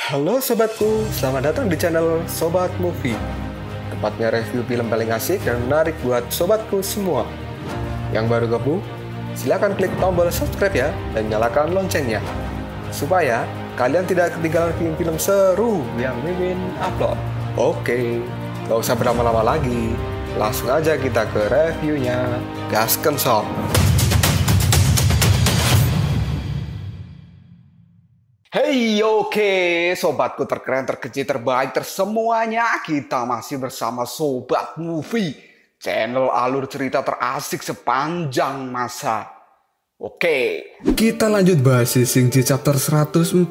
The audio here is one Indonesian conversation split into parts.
Halo sobatku, selamat datang di channel Sobat Movie. Tempatnya review film paling asik dan menarik buat sobatku semua. Yang baru gabung, silahkan klik tombol subscribe ya dan nyalakan loncengnya, supaya kalian tidak ketinggalan film-film seru yang Mimin upload. Oke, gak usah berlama-lama lagi, langsung aja kita ke reviewnya. Gasken sob. Hey, oke, sobatku terkeren, terkecil, terbaik, tersemuanya. Kita masih bersama Sobat Movie, channel alur cerita terasik sepanjang masa. Oke, kita lanjut bahas Singji chapter 143.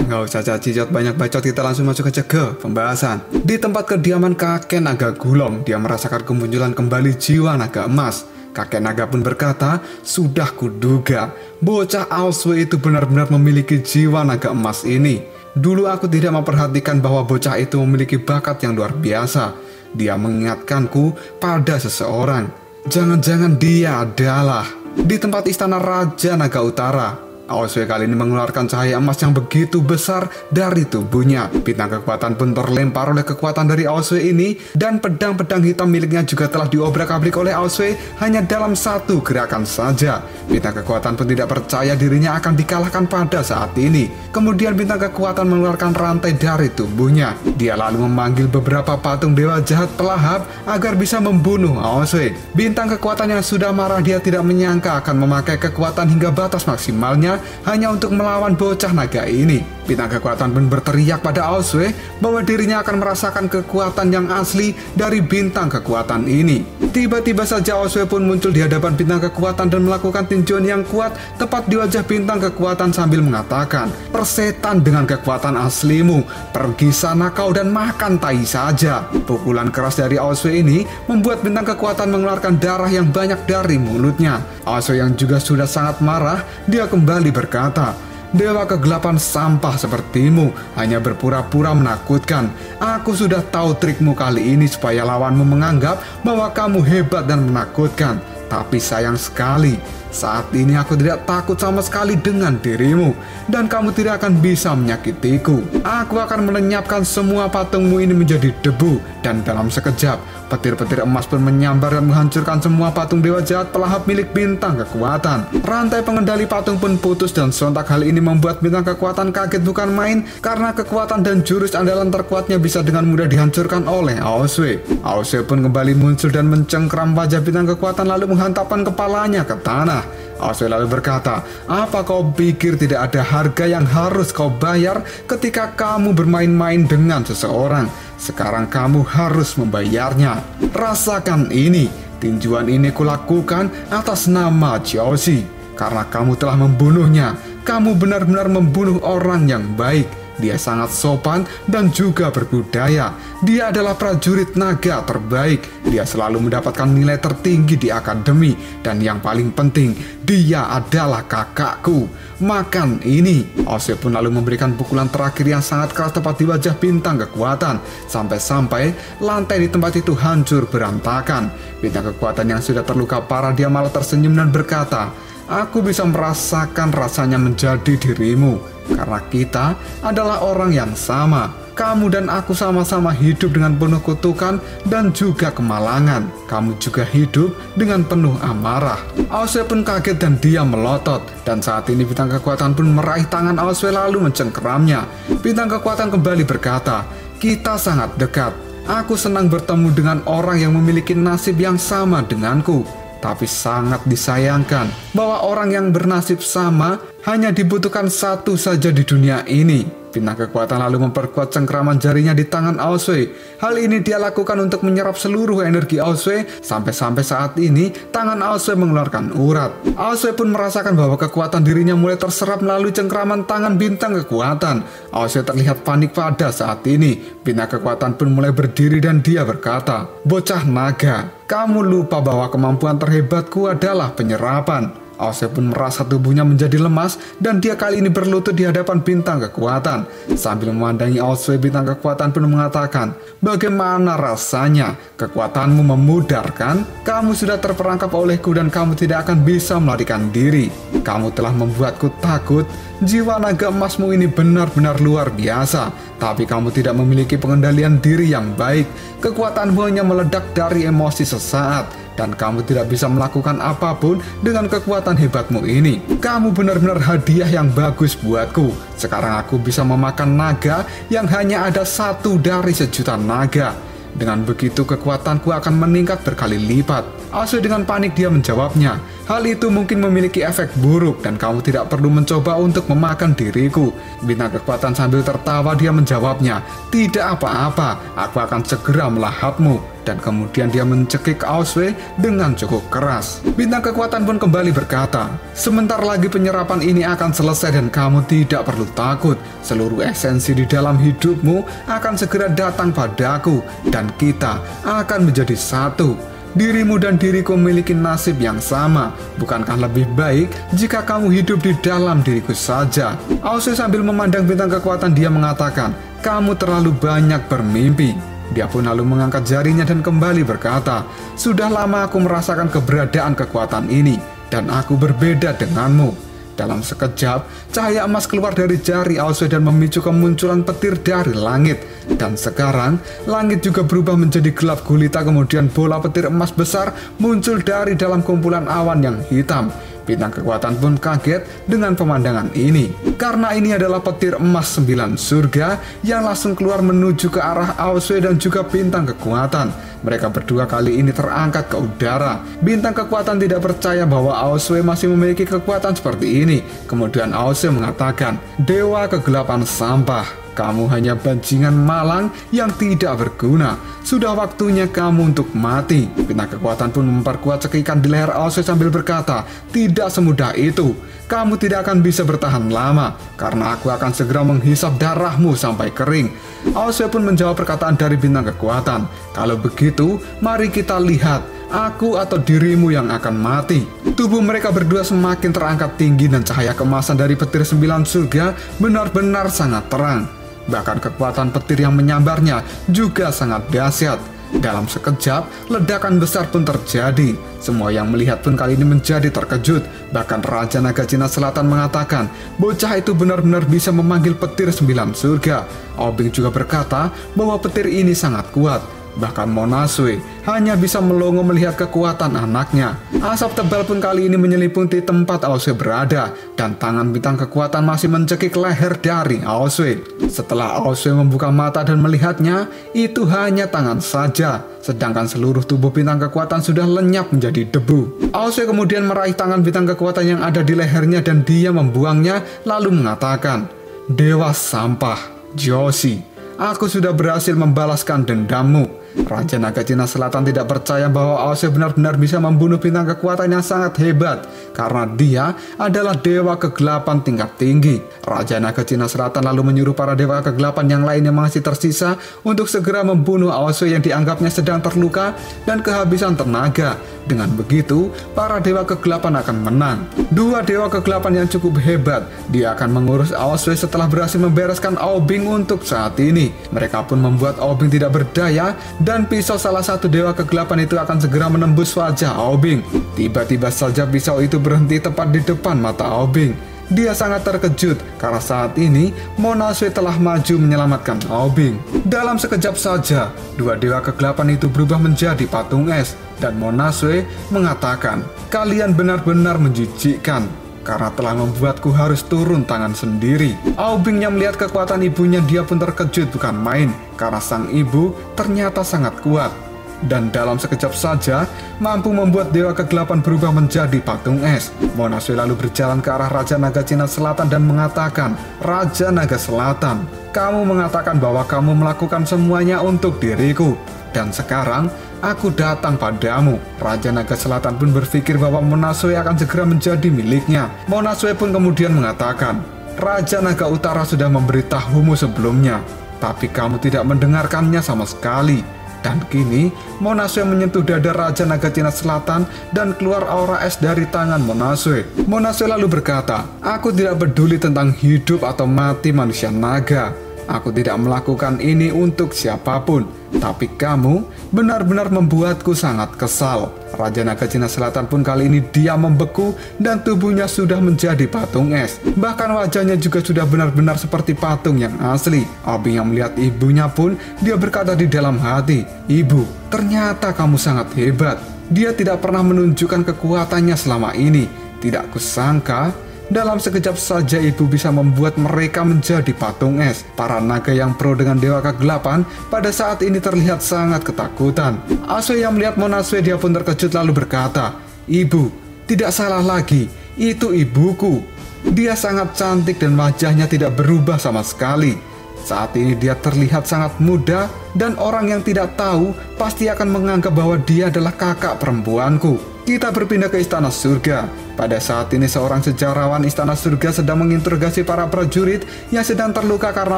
Nggak usah cacicot banyak bacot, kita langsung masuk aja ke pembahasan. Di tempat kediaman kakek naga Gulong, dia merasakan kemunculan kembali jiwa naga emas. Kakek naga pun berkata, sudah kuduga, bocah Alswe itu benar-benar memiliki jiwa naga emas ini. Dulu aku tidak memperhatikan bahwa bocah itu memiliki bakat yang luar biasa. Dia mengingatkanku pada seseorang. Jangan-jangan dia adalah di tempat istana Raja Naga Utara. Alswe kali ini mengeluarkan cahaya emas yang begitu besar dari tubuhnya. Bintang kekuatan pun terlempar oleh kekuatan dari Alswe ini, dan pedang-pedang hitam miliknya juga telah diobrak-abrik oleh Alswe hanya dalam satu gerakan saja. Bintang kekuatan pun tidak percaya dirinya akan dikalahkan pada saat ini. Kemudian bintang kekuatan mengeluarkan rantai dari tubuhnya. Dia lalu memanggil beberapa patung dewa jahat pelahap agar bisa membunuh Alswe. Bintang kekuatan yang sudah marah, dia tidak menyangka akan memakai kekuatan hingga batas maksimalnya hanya untuk melawan bocah naga ini. Bintang kekuatan pun berteriak pada Alswe bahwa dirinya akan merasakan kekuatan yang asli dari bintang kekuatan ini. Tiba-tiba saja Alswe pun muncul di hadapan bintang kekuatan dan melakukan tinjuan yang kuat tepat di wajah bintang kekuatan sambil mengatakan, "Persetan dengan kekuatan aslimu, pergi sana kau dan makan tai saja." Pukulan keras dari Alswe ini membuat bintang kekuatan mengeluarkan darah yang banyak dari mulutnya. Alswe yang juga sudah sangat marah, dia kembali berkata, "Dewa kegelapan sampah sepertimu hanya berpura-pura menakutkan. Aku sudah tahu trikmu kali ini supaya lawanmu menganggap bahwa kamu hebat dan menakutkan. Tapi sayang sekali, saat ini aku tidak takut sama sekali dengan dirimu, dan kamu tidak akan bisa menyakitiku. Aku akan melenyapkan semua patungmu ini menjadi debu." Dan dalam sekejap, petir-petir emas pun menyambar dan menghancurkan semua patung dewa jahat pelahap milik bintang kekuatan. Rantai pengendali patung pun putus, dan sontak hal ini membuat bintang kekuatan kaget bukan main, karena kekuatan dan jurus andalan terkuatnya bisa dengan mudah dihancurkan oleh Alswe. Alswe pun kembali muncul dan mencengkram wajah bintang kekuatan lalu menghantamkan kepalanya ke tanah. Alswe lalu berkata, "Apa kau pikir tidak ada harga yang harus kau bayar ketika kamu bermain-main dengan seseorang? Sekarang kamu harus membayarnya. Rasakan ini. Tinjuan ini kulakukan atas nama Jiaoxi. Karena kamu telah membunuhnya. Kamu benar-benar membunuh orang yang baik. Dia sangat sopan dan juga berbudaya. Dia adalah prajurit naga terbaik. Dia selalu mendapatkan nilai tertinggi di akademi. Dan yang paling penting, dia adalah kakakku. Makan ini." Alswe pun lalu memberikan pukulan terakhir yang sangat keras tepat di wajah bintang kekuatan. Sampai-sampai lantai di tempat itu hancur berantakan. Bintang kekuatan yang sudah terluka parah, dia malah tersenyum dan berkata, "Aku bisa merasakan rasanya menjadi dirimu. Karena kita adalah orang yang sama. Kamu dan aku sama-sama hidup dengan penuh kutukan dan juga kemalangan. Kamu juga hidup dengan penuh amarah." Alswe pun kaget dan dia melotot. Dan saat ini bintang kekuatan pun meraih tangan Alswe lalu mencengkeramnya. Bintang kekuatan kembali berkata, "Kita sangat dekat. Aku senang bertemu dengan orang yang memiliki nasib yang sama denganku. Tapi sangat disayangkan bahwa orang yang bernasib sama hanya dibutuhkan satu saja di dunia ini." Bintang kekuatan lalu memperkuat cengkraman jarinya di tangan Alswe. Hal ini dia lakukan untuk menyerap seluruh energi Alswe, sampai-sampai saat ini tangan Alswe mengeluarkan urat. Alswe pun merasakan bahwa kekuatan dirinya mulai terserap melalui cengkraman tangan bintang kekuatan. Alswe terlihat panik pada saat ini. Bintang kekuatan pun mulai berdiri dan dia berkata, "Bocah naga, kamu lupa bahwa kemampuan terhebatku adalah penyerapan." Aose pun merasa tubuhnya menjadi lemas dan dia kali ini berlutut di hadapan bintang kekuatan. Sambil memandangi Aose, bintang kekuatan pun mengatakan, "Bagaimana rasanya? Kekuatanmu memudar kan? Kamu sudah terperangkap olehku dan kamu tidak akan bisa melarikan diri. Kamu telah membuatku takut. Jiwa naga emasmu ini benar-benar luar biasa, tapi kamu tidak memiliki pengendalian diri yang baik. Kekuatanmu hanya meledak dari emosi sesaat, dan kamu tidak bisa melakukan apapun dengan kekuatan hebatmu ini. Kamu benar-benar hadiah yang bagus buatku. Sekarang aku bisa memakan naga yang hanya ada satu dari sejuta naga. Dengan begitu kekuatanku akan meningkat berkali lipat." Aose dengan panik dia menjawabnya, "Hal itu mungkin memiliki efek buruk dan kamu tidak perlu mencoba untuk memakan diriku." Bintang kekuatan sambil tertawa dia menjawabnya, "Tidak apa-apa, aku akan segera melahapmu." Dan kemudian dia mencekik Aose dengan cukup keras. Bintang kekuatan pun kembali berkata, "Sebentar lagi penyerapan ini akan selesai dan kamu tidak perlu takut. Seluruh esensi di dalam hidupmu akan segera datang padaku dan kita akan menjadi satu. Dirimu dan diriku memiliki nasib yang sama. Bukankah lebih baik jika kamu hidup di dalam diriku saja?" Aose sambil memandang bintang kekuatan dia mengatakan, "Kamu terlalu banyak bermimpi." Dia pun lalu mengangkat jarinya dan kembali berkata, "Sudah lama aku merasakan keberadaan kekuatan ini, dan aku berbeda denganmu." Dalam sekejap, cahaya emas keluar dari jari Aose dan memicu kemunculan petir dari langit. Dan sekarang, langit juga berubah menjadi gelap gulita, kemudian bola petir emas besar muncul dari dalam kumpulan awan yang hitam. Bintang kekuatan pun kaget dengan pemandangan ini, karena ini adalah petir emas 9 surga yang langsung keluar menuju ke arah Aose dan juga bintang kekuatan. Mereka berdua kali ini terangkat ke udara. Bintang kekuatan tidak percaya bahwa Aose masih memiliki kekuatan seperti ini. Kemudian Aose mengatakan, "Dewa kegelapan sampah, kamu hanya bajingan malang yang tidak berguna. Sudah waktunya kamu untuk mati." Bintang kekuatan pun memperkuat cekikan di leher Aose sambil berkata, "Tidak semudah itu. Kamu tidak akan bisa bertahan lama, karena aku akan segera menghisap darahmu sampai kering." Aose pun menjawab perkataan dari bintang kekuatan, "Kalau begitu, mari kita lihat, aku atau dirimu yang akan mati." Tubuh mereka berdua semakin terangkat tinggi dan cahaya kemasan dari petir 9 surga benar-benar sangat terang. Bahkan kekuatan petir yang menyambarnya juga sangat dahsyat. Dalam sekejap, ledakan besar pun terjadi. Semua yang melihat pun kali ini menjadi terkejut. Bahkan Raja Naga Cina Selatan mengatakan, bocah itu benar-benar bisa memanggil petir 9 surga. Obing juga berkata bahwa petir ini sangat kuat. Bahkan Monasue hanya bisa melongo melihat kekuatan anaknya. Asap tebal pun kali ini menyelimuti tempat Aose berada, dan tangan bintang kekuatan masih mencekik leher dari Aose. Setelah Aose membuka mata dan melihatnya, itu hanya tangan saja, sedangkan seluruh tubuh bintang kekuatan sudah lenyap menjadi debu. Aose kemudian meraih tangan bintang kekuatan yang ada di lehernya dan dia membuangnya, lalu mengatakan, "Dewa sampah, Joshi, aku sudah berhasil membalaskan dendammu." Raja Naga Cina Selatan tidak percaya bahwa Aose benar-benar bisa membunuh bintang kekuatan yang sangat hebat, karena dia adalah dewa kegelapan tingkat tinggi. Raja Naga Cina Selatan lalu menyuruh para dewa kegelapan yang lain yang masih tersisa untuk segera membunuh Aose yang dianggapnya sedang terluka dan kehabisan tenaga. Dengan begitu, para dewa kegelapan akan menang. Dua dewa kegelapan yang cukup hebat, dia akan mengurus Aose setelah berhasil membereskan Aobing untuk saat ini. Mereka pun membuat Aobing tidak berdaya, dan pisau salah satu dewa kegelapan itu akan segera menembus wajah Aobing. Tiba-tiba saja pisau itu berhenti tepat di depan mata Aobing. Dia sangat terkejut karena saat ini Monasue telah maju menyelamatkan Aobing. Dalam sekejap saja, dua dewa kegelapan itu berubah menjadi patung es, dan Monasue mengatakan, "Kalian benar-benar menjijikkan, karena telah membuatku harus turun tangan sendiri." Aobing yang melihat kekuatan ibunya, dia pun terkejut bukan main, karena sang ibu ternyata sangat kuat. Dan dalam sekejap saja, mampu membuat dewa kegelapan berubah menjadi patung es. Monasue lalu berjalan ke arah Raja Naga Cina Selatan dan mengatakan, "Raja Naga Selatan, kamu mengatakan bahwa kamu melakukan semuanya untuk diriku. Dan sekarang, aku datang padamu." Raja Naga Selatan pun berpikir bahwa Monasue akan segera menjadi miliknya. Monasue pun kemudian mengatakan, "Raja Naga Utara sudah memberitahumu sebelumnya, tapi kamu tidak mendengarkannya sama sekali. Dan kini, Monasue menyentuh dada Raja Naga Cina Selatan dan keluar aura es dari tangan Monasue. Monasue lalu berkata, "Aku tidak peduli tentang hidup atau mati manusia naga. Aku tidak melakukan ini untuk siapapun. Tapi kamu benar-benar membuatku sangat kesal." Raja Naga Cina Selatan pun kali ini diam membeku dan tubuhnya sudah menjadi patung es. Bahkan wajahnya juga sudah benar-benar seperti patung yang asli. Obing yang melihat ibunya pun, dia berkata di dalam hati, "Ibu, ternyata kamu sangat hebat. Dia tidak pernah menunjukkan kekuatannya selama ini. Tidak kusangka dalam sekejap saja ibu bisa membuat mereka menjadi patung es." Para naga yang pro dengan Dewa Kegelapan pada saat ini terlihat sangat ketakutan. Asue yang melihat Monasue, dia pun terkejut lalu berkata, "Ibu, tidak salah lagi, itu ibuku. Dia sangat cantik dan wajahnya tidak berubah sama sekali. Saat ini dia terlihat sangat muda dan orang yang tidak tahu pasti akan menganggap bahwa dia adalah kakak perempuanku." Kita berpindah ke Istana Surga. Pada saat ini seorang sejarawan Istana Surga sedang menginterogasi para prajurit yang sedang terluka karena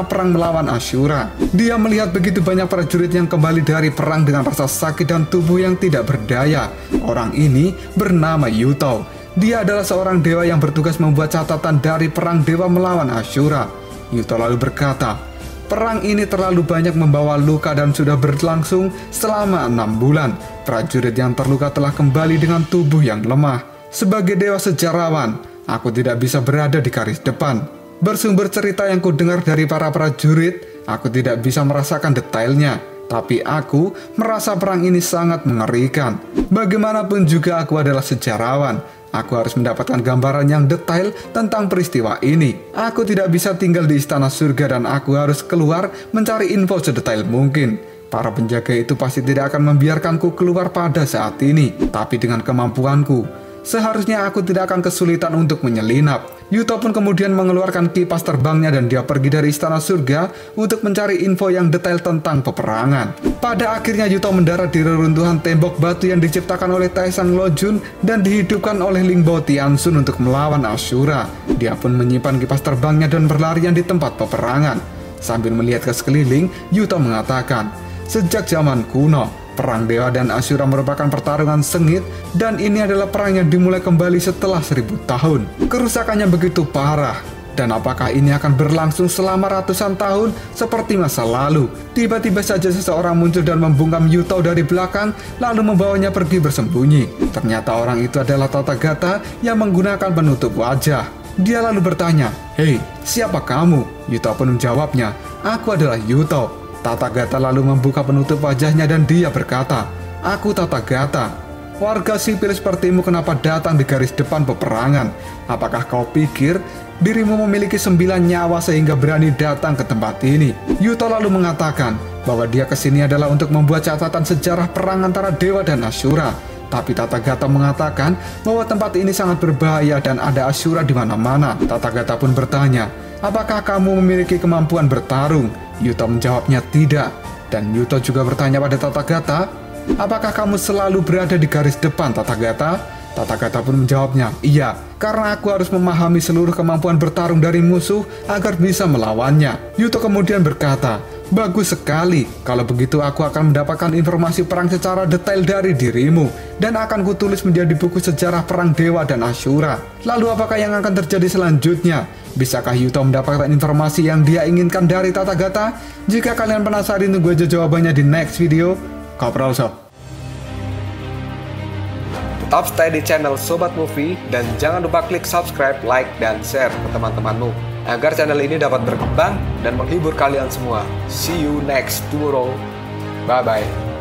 perang melawan Ashura. Dia melihat begitu banyak prajurit yang kembali dari perang dengan rasa sakit dan tubuh yang tidak berdaya. Orang ini bernama Yuto. Dia adalah seorang dewa yang bertugas membuat catatan dari perang dewa melawan Ashura. Yuto lalu berkata, "Perang ini terlalu banyak membawa luka dan sudah berlangsung selama 6 bulan. Prajurit yang terluka telah kembali dengan tubuh yang lemah. Sebagai dewa sejarawan, aku tidak bisa berada di garis depan. Bersumber cerita yang kudengar dari para prajurit, aku tidak bisa merasakan detailnya. Tapi aku merasa perang ini sangat mengerikan. Bagaimanapun juga aku adalah sejarawan. Aku harus mendapatkan gambaran yang detail tentang peristiwa ini. Aku tidak bisa tinggal di Istana Surga dan aku harus keluar mencari info sedetail mungkin. Para penjaga itu pasti tidak akan membiarkanku keluar pada saat ini. Tapi dengan kemampuanku, seharusnya aku tidak akan kesulitan untuk menyelinap." Yuto pun kemudian mengeluarkan kipas terbangnya dan dia pergi dari Istana Surga untuk mencari info yang detail tentang peperangan. Pada akhirnya Yuto mendarat di reruntuhan tembok batu yang diciptakan oleh Taishan Lojun dan dihidupkan oleh Lingbao Tiansun untuk melawan Ashura. Dia pun menyimpan kipas terbangnya dan berlarian di tempat peperangan. Sambil melihat ke sekeliling, Yuto mengatakan, "Sejak zaman kuno, perang dewa dan Ashura merupakan pertarungan sengit dan ini adalah perang yang dimulai kembali setelah 1000 tahun. Kerusakannya begitu parah. Dan apakah ini akan berlangsung selama ratusan tahun seperti masa lalu?" Tiba-tiba saja seseorang muncul dan membungkam Yuto dari belakang lalu membawanya pergi bersembunyi. Ternyata orang itu adalah Tathagata yang menggunakan penutup wajah. Dia lalu bertanya, "Hei, siapa kamu?" Yuto pun menjawabnya, "Aku adalah Yuto." Tathagata lalu membuka penutup wajahnya dan dia berkata, "Aku Tathagata. Warga sipil sepertimu kenapa datang di garis depan peperangan? Apakah kau pikir dirimu memiliki 9 nyawa sehingga berani datang ke tempat ini?" Yuto lalu mengatakan bahwa dia kesini adalah untuk membuat catatan sejarah perang antara dewa dan Ashura. Tapi Tathagata mengatakan bahwa tempat ini sangat berbahaya dan ada Ashura di mana-mana. Tathagata pun bertanya, "Apakah kamu memiliki kemampuan bertarung?" Yuto menjawabnya tidak. Dan Yuto juga bertanya pada Tathagata, "Apakah kamu selalu berada di garis depan, Tathagata?" Tathagata pun menjawabnya, "Iya, karena aku harus memahami seluruh kemampuan bertarung dari musuh agar bisa melawannya." Yuto kemudian berkata, "Bagus sekali. Kalau begitu aku akan mendapatkan informasi perang secara detail dari dirimu dan akan kutulis menjadi buku sejarah perang dewa dan Ashura." Lalu apakah yang akan terjadi selanjutnya? Bisakah Yuto mendapatkan informasi yang dia inginkan dari Tathagata? Jika kalian penasaran, tunggu aja jawabannya di next video. Kopral Shop. Tetap stay di channel Sobat Movie dan jangan lupa klik subscribe, like, dan share ke teman-temanmu agar channel ini dapat berkembang dan menghibur kalian semua. See you next tomorrow. Bye-bye.